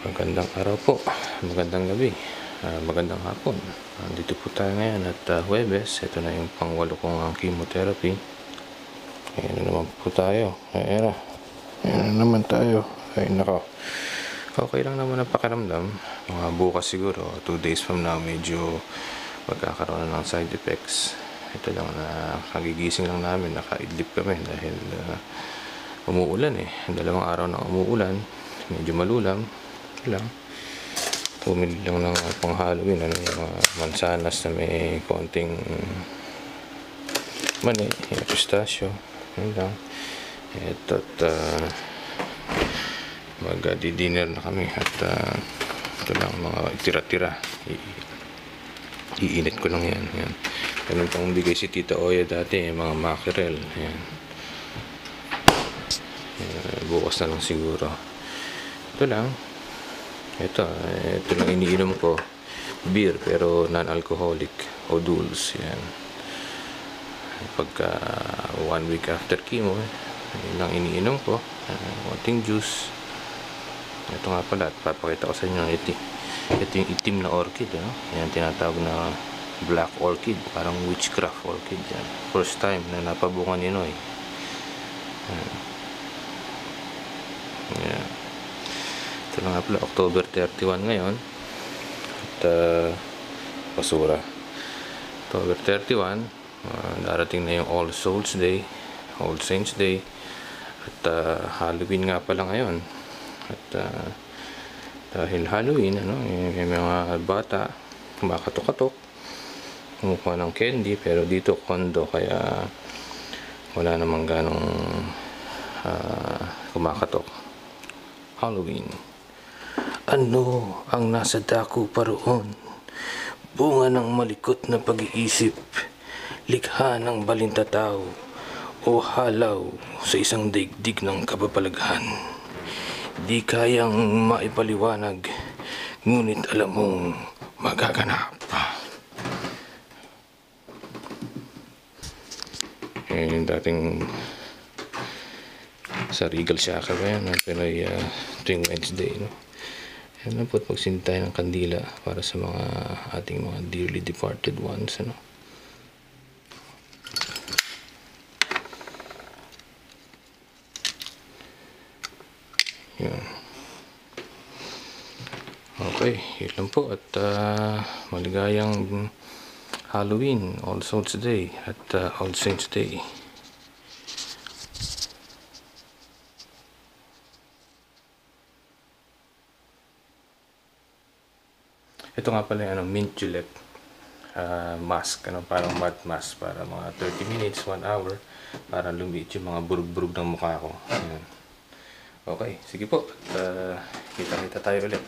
Magandang araw po, magandang gabi, magandang hapon. Dito po tayo ngayon at Huwebes. Ito na yung pang-8 kong chemotherapy. Ayan na naman po tayo. Ayan na naman tayo. Ay nako. Okay lang naman ang pakiramdam. Mga bukas siguro, 2 days from now, medyo magkakaroon na ng side effects. Ito lang na kagigising lang namin, nakaidlip kami dahil umuulan eh. 2 araw na umuulan, medyo malulam lang. Bumili lang ng pang Halloween, yung mansanas na may konting mani, pistachio, yun lang. Ito at mag-dinner na kami at ito lang mga tira-tira, iinit ko lang yan. Ganun pang bigay si Tita Oya dati, mga mackerel yan. Bukas na lang siguro. Ito lang. Ito lang iniinom ko, beer pero non-alcoholic o Dulce yan. Pagka 1 week after chemo, yun lang iniinom ko, konting juice. Ito nga pala, papakita ko sa inyo ito yung itim na orchid, yan tinatawag na black orchid, parang witchcraft orchid yan. First time na napabungan ni Noy. Yan. Ito lang nga pala, October 31 ngayon at basura. October 31, darating na yung All Souls Day, All Saints Day at Halloween nga pala ngayon. At dahil Halloween, may mga bata kumakatok-katok, kumukuha ng candy, pero dito kondo kaya wala namang ganong kumakatok. Halloween. Ano ang nasa dako pa roon? Bunga ng malikot na pag-iisip, likha ng balintataw, o halaw sa isang daigdig ng kabapalaghan. Di kayang maipaliwanag, ngunit alam mong magaganap. Yung dating sa Regal Shaka ba yan? Pinoy tuwing Wednesday, Yan na po, magsinta tayo ng kandila para sa mga ating mga dearly departed ones, Yan. Okay, yun lang po at maligayang Halloween, All Souls Day at All Saints Day. Ito nga pala yung mint julep mask, parang mud mask para mga 30 minutes, 1 hour para lumiit yung mga burug-burug ng mukha ko. Ayan. Okay, sige po. Kita-kita tayo ulit.